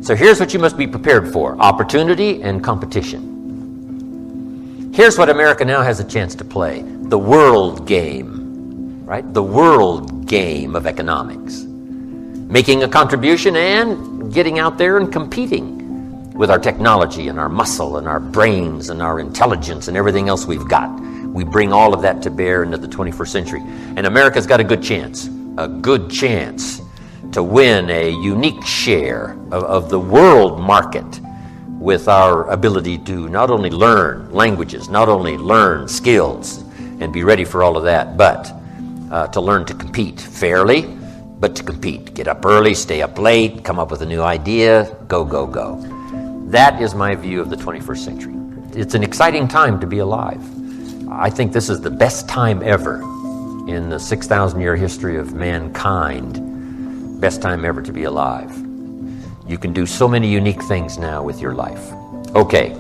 So here's what you must be prepared for: opportunity and competition. Here's what America now has a chance to play: the world game, right? The world game of economics. Making a contribution and getting out there and competing with our technology and our muscle and our brains and our intelligence and everything else we've got. We bring all of that to bear into the 21st century. And America's got a good chance to win a unique share of the world market with our ability to not only learn languages, not only learn skills and be ready for all of that, but to learn to compete fairly, but to compete. Get up early, stay up late, come up with a new idea, go, go, go. That is my view of the 21st century. It's an exciting time to be alive. I think this is the best time ever in the 6,000-year history of mankind. Best time ever to be alive. You can do so many unique things now with your life. Okay.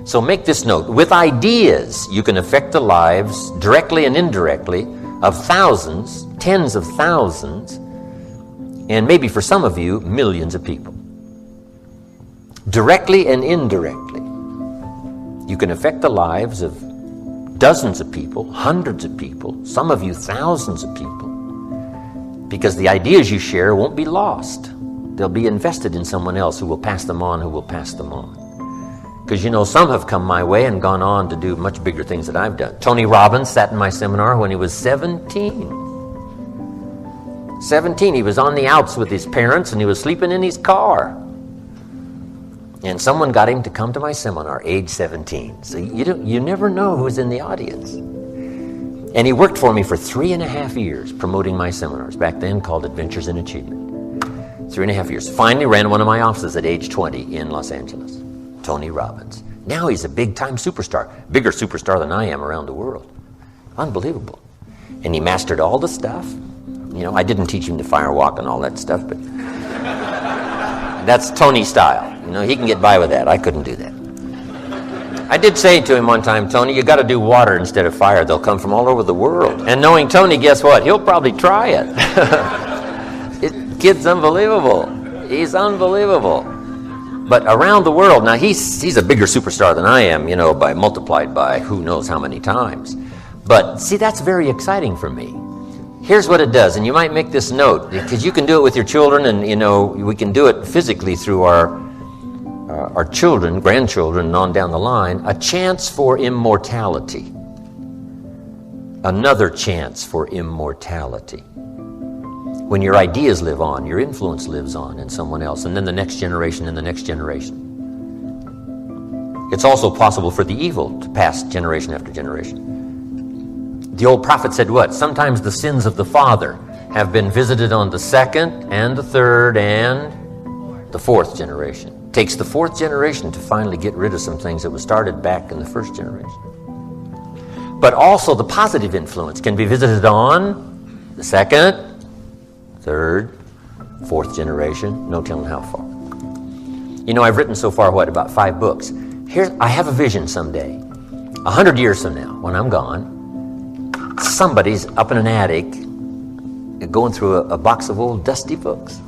So make this note. With ideas, you can affect the lives, directly and indirectly, of thousands, tens of thousands, and maybe for some of you, millions of people. Directly and indirectly. You can affect the lives of dozens of people, hundreds of people, some of you thousands of people, because the ideas you share won't be lost. They'll be invested in someone else who will pass them on, who will pass them on. Because you know, some have come my way and gone on to do much bigger things than I've done. Tony Robbins sat in my seminar when he was 17. 17, he was on the outs with his parents and he was sleeping in his car. And someone got him to come to my seminar, age 17. So you never know who's in the audience. And he worked for me for 3.5 years promoting my seminars, back then called Adventures in Achievement. 3.5 years. Finally ran one of my offices at age 20 in Los Angeles. Tony Robbins. Now he's a big-time superstar, bigger superstar than I am around the world. Unbelievable. And he mastered all the stuff. You know, I didn't teach him to firewalk and all that stuff, but that's Tony style. You know, he can get by with that. I couldn't do that. I did say to him one time, Tony, you got to do water instead of fire. They'll come from all over the world. And knowing Tony, guess what? He'll probably try it. Kid's unbelievable. He's unbelievable. But around the world, now he's a bigger superstar than I am, by multiplied by who knows how many times. But see, that's very exciting for me. Here's what it does, and you might make this note, because you can do it with your children, and we can do it physically through our children, grandchildren, and on down the line. A chance for immortality. Another chance for immortality. When your ideas live on, your influence lives on in someone else, and then the next generation and the next generation. It's also possible for the evil to pass generation after generation. The old prophet said what? Sometimes the sins of the father have been visited on the second and the third and the fourth generation. It takes the fourth generation to finally get rid of some things that was started back in the first generation. But also the positive influence can be visited on the second, third, fourth generation, no telling how far. I've written so far, about 5 books. I have a vision someday, 100 years from now, when I'm gone, somebody's up in an attic going through a box of old dusty books.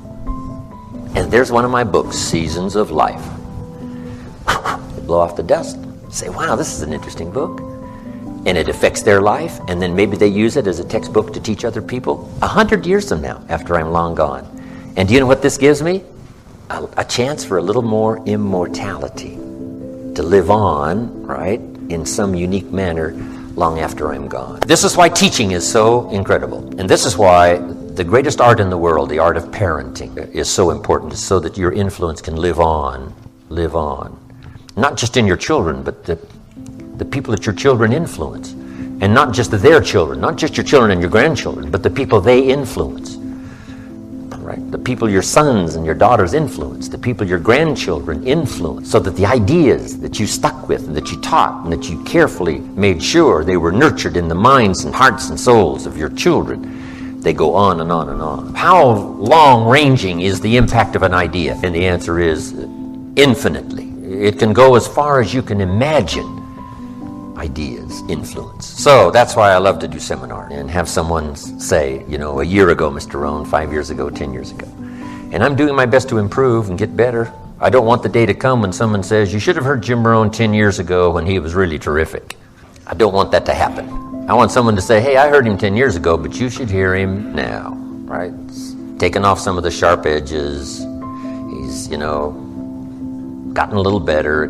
And there's one of my books, Seasons of Life. They blow off the dust, say, wow, this is an interesting book. And it affects their life, and then maybe they use it as a textbook to teach other people 100 years from now, after I'm long gone. And do you know what this gives me? A chance for a little more immortality, to live on, right, in some unique manner long after I'm gone. This is why teaching is so incredible. And this is why the greatest art in the world, the art of parenting, is so important, so that your influence can live on. Not just in your children, but the people that your children influence. And not just their children, not just your children and your grandchildren, but the people they influence. Right? The people your sons and your daughters influence, the people your grandchildren influence, so that the ideas that you stuck with and that you taught and that you carefully made sure they were nurtured in the minds and hearts and souls of your children, they go on and on and on. How long-ranging is the impact of an idea? And the answer is infinitely. It can go as far as you can imagine. Ideas, influence. So that's why I love to do seminars and have someone say, a year ago, Mr. Rohn, 5 years ago, 10 years ago. And I'm doing my best to improve and get better. I don't want the day to come when someone says, you should have heard Jim Rohn 10 years ago when he was really terrific. I don't want that to happen. I want someone to say, hey, I heard him 10 years ago, but you should hear him now, right? Taking off some of the sharp edges. He's, gotten a little better,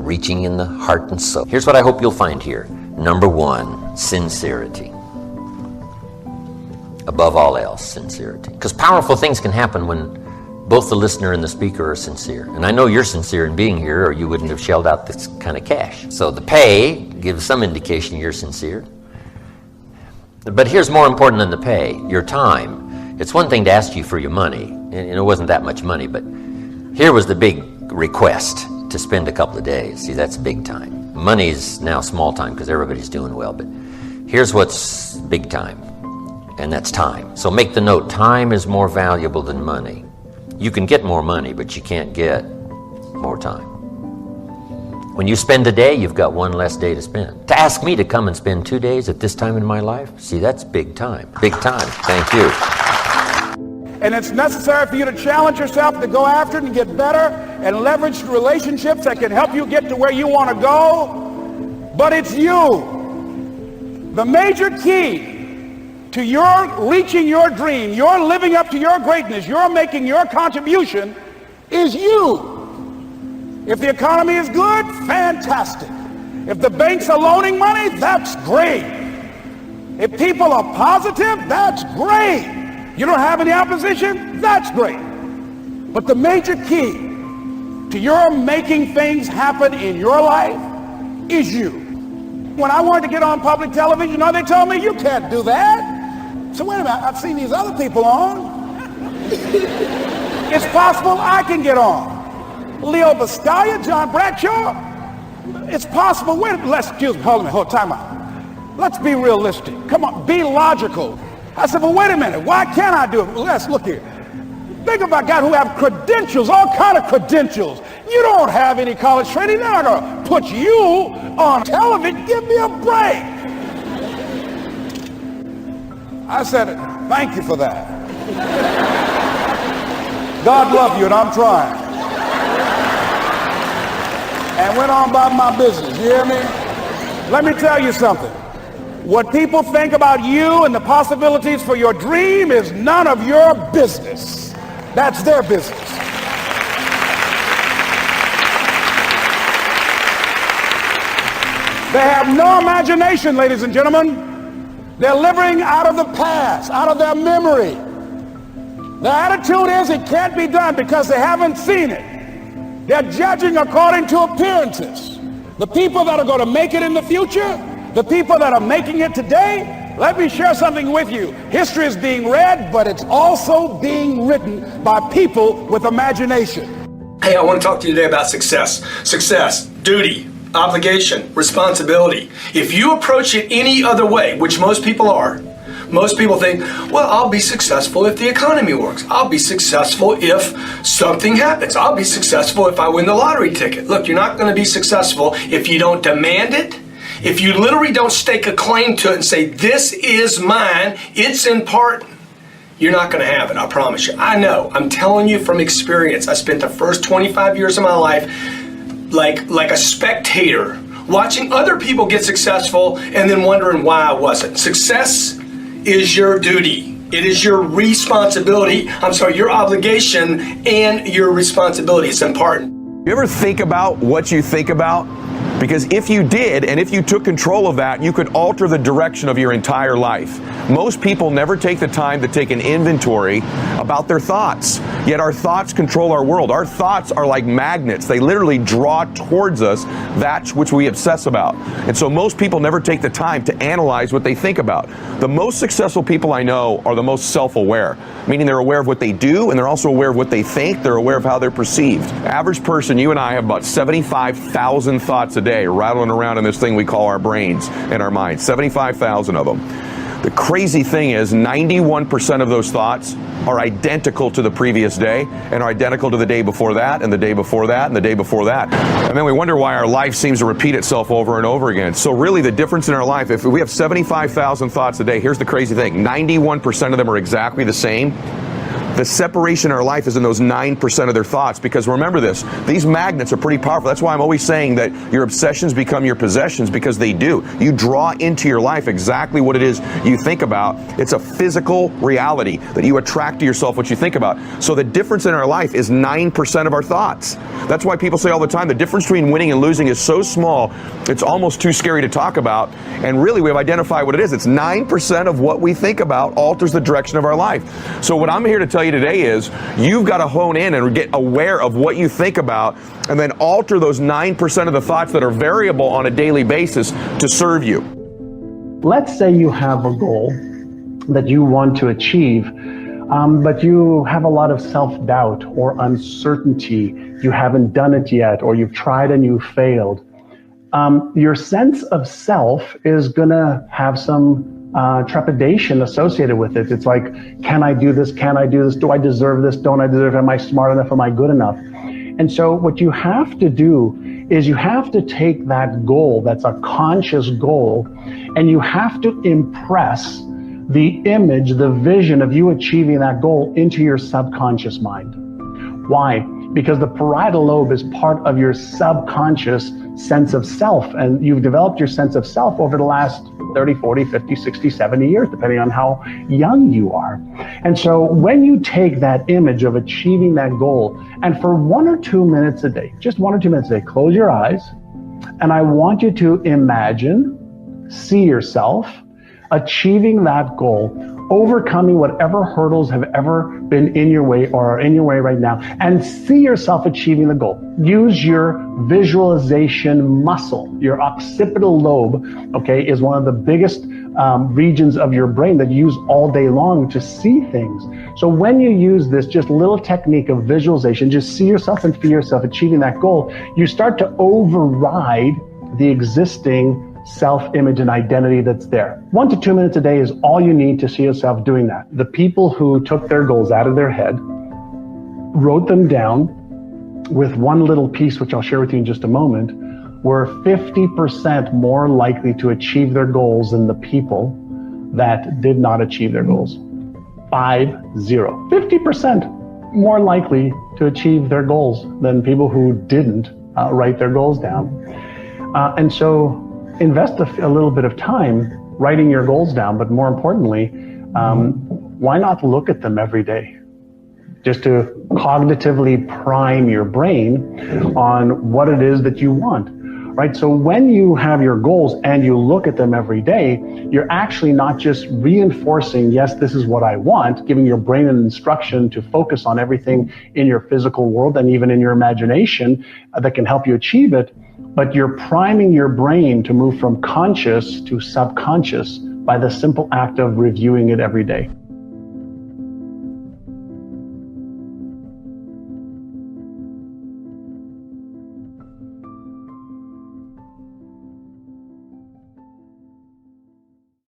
reaching in the heart and soul. Here's what I hope you'll find here. Number 1, sincerity. Above all else, sincerity. Because powerful things can happen when both the listener and the speaker are sincere. And I know you're sincere in being here, or you wouldn't have shelled out this kind of cash. So the pay gives some indication you're sincere. But here's more important than the pay, your time. It's one thing to ask you for your money, and it wasn't that much money, but here was the big request to spend a couple of days. See, that's big time. Money's now small time because everybody's doing well, but here's what's big time, and that's time. So make the note, time is more valuable than money. You can get more money, but you can't get more time. When you spend a day, you've got one less day to spend. To ask me to come and spend 2 days at this time in my life, see, that's big time. Big time. Thank you. And it's necessary for you to challenge yourself to go after it and get better and leverage relationships that can help you get to where you want to go. But it's you. The major key to your reaching your dream, your living up to your greatness, your making your contribution is you. If the economy is good, fantastic. If the banks are loaning money, that's great. If people are positive, that's great. You don't have any opposition? That's great. But the major key to your making things happen in your life is you. When I wanted to get on public television, they told me, you can't do that. So wait a minute, I've seen these other people on. It's possible I can get on. Leo Buscaglia, John Bradshaw. It's possible. Excuse me, hold on, time out. Let's be realistic. Come on, be logical. I said, well, wait a minute. Why can't I do it? Let's look here. Think about guys who have credentials, all kind of credentials. You don't have any college training. They're not going to put you on television. Give me a break. I said, thank you for that. God love you, and I'm trying. And went on about my business. You hear me? Let me tell you something. What people think about you and the possibilities for your dream is none of your business. That's their business. They have no imagination, ladies and gentlemen. They're living out of the past, out of their memory. The attitude is it can't be done because they haven't seen it. They're judging according to appearances. The people that are going to make it in the future, the people that are making it today, let me share something with you. History is being read, but it's also being written by people with imagination. Hey, I want to talk to you today about success. Success, duty, obligation, responsibility. If you approach it any other way, which most people are, most people think, well, I'll be successful if the economy works. I'll be successful if something happens. I'll be successful if I win the lottery ticket. Look, you're not going to be successful if you don't demand it. If you literally don't stake a claim to it and say, this is mine, it's important, you're not going to have it, I promise you. I know, I'm telling you from experience. I spent the first 25 years of my life like a spectator, watching other people get successful and then wondering why I wasn't. Success is your duty. It is your responsibility. Your obligation and your responsibility. It's important. You ever think about what you think about? Because if you did, and if you took control of that, you could alter the direction of your entire life. Most people never take the time to take an inventory about their thoughts. Yet our thoughts control our world. Our thoughts are like magnets. They literally draw towards us that which we obsess about. And so most people never take the time to analyze what they think about. The most successful people I know are the most self-aware, meaning they're aware of what they do and they're also aware of what they think. They're aware of how they're perceived. Average person, you and I have about 75,000 thoughts a day rattling around in this thing we call our brains and our minds. 75,000 of them. The crazy thing is 91% of those thoughts are identical to the previous day and are identical to the day before that and the day before that and the day before that. And then we wonder why our life seems to repeat itself over and over again. So really the difference in our life, if we have 75,000 thoughts a day, here's the crazy thing. 91% of them are exactly the same. The separation in our life is in those 9% of their thoughts, because remember this, these magnets are pretty powerful. That's why I'm always saying that your obsessions become your possessions, because they do. You draw into your life exactly what it is you think about. It's a physical reality that you attract to yourself what you think about. So the difference in our life is 9% of our thoughts. That's why people say all the time the difference between winning and losing is so small, it's almost too scary to talk about. And really we've identified what it is. It's 9% of what we think about alters the direction of our life. So what I'm here to tell you today is you've got to hone in and get aware of what you think about and then alter those 9% of the thoughts that are variable on a daily basis to serve you. Let's say you have a goal that you want to achieve, but you have a lot of self-doubt or uncertainty. You haven't done it yet, or you've tried and you've failed. Your sense of self is going to have some trepidation associated with it. It's like, can I do this? Can I do this? Do I deserve this? Don't I deserve it? Am I smart enough? Am I good enough? And so what you have to do is you have to take that goal, that's a conscious goal, and you have to impress the image, the vision of you achieving that goal into your subconscious mind. Why? Because the parietal lobe is part of your subconscious sense of self, and you've developed your sense of self over the last 30, 40, 50, 60, 70 years, depending on how young you are. And so when you take that image of achieving that goal, and for 1 or 2 minutes a day, just 1 or 2 minutes a day, close your eyes, and I want you to imagine, see yourself achieving that goal, overcoming whatever hurdles have ever been in your way or are in your way right now, and see yourself achieving the goal. Use your visualization muscle. Your occipital lobe, okay, is one of the biggest regions of your brain that you use all day long to see things. So when you use this just little technique of visualization, just see yourself and feel yourself achieving that goal, you start to override the existing self-image and identity that's there. 1 to 2 minutes a day is all you need to see yourself doing that. The people who took their goals out of their head, wrote them down, with one little piece, which I'll share with you in just a moment, were 50% more likely to achieve their goals than the people that did not achieve their goals. 50% more likely to achieve their goals than people who didn't write their goals down. And so invest a little bit of time writing your goals down, but more importantly, why not look at them every day? Just to cognitively prime your brain on what it is that you want, right? So when you have your goals and you look at them every day, you're actually not just reinforcing, yes, this is what I want, giving your brain an instruction to focus on everything in your physical world and even in your imagination that can help you achieve it, but you're priming your brain to move from conscious to subconscious by the simple act of reviewing it every day.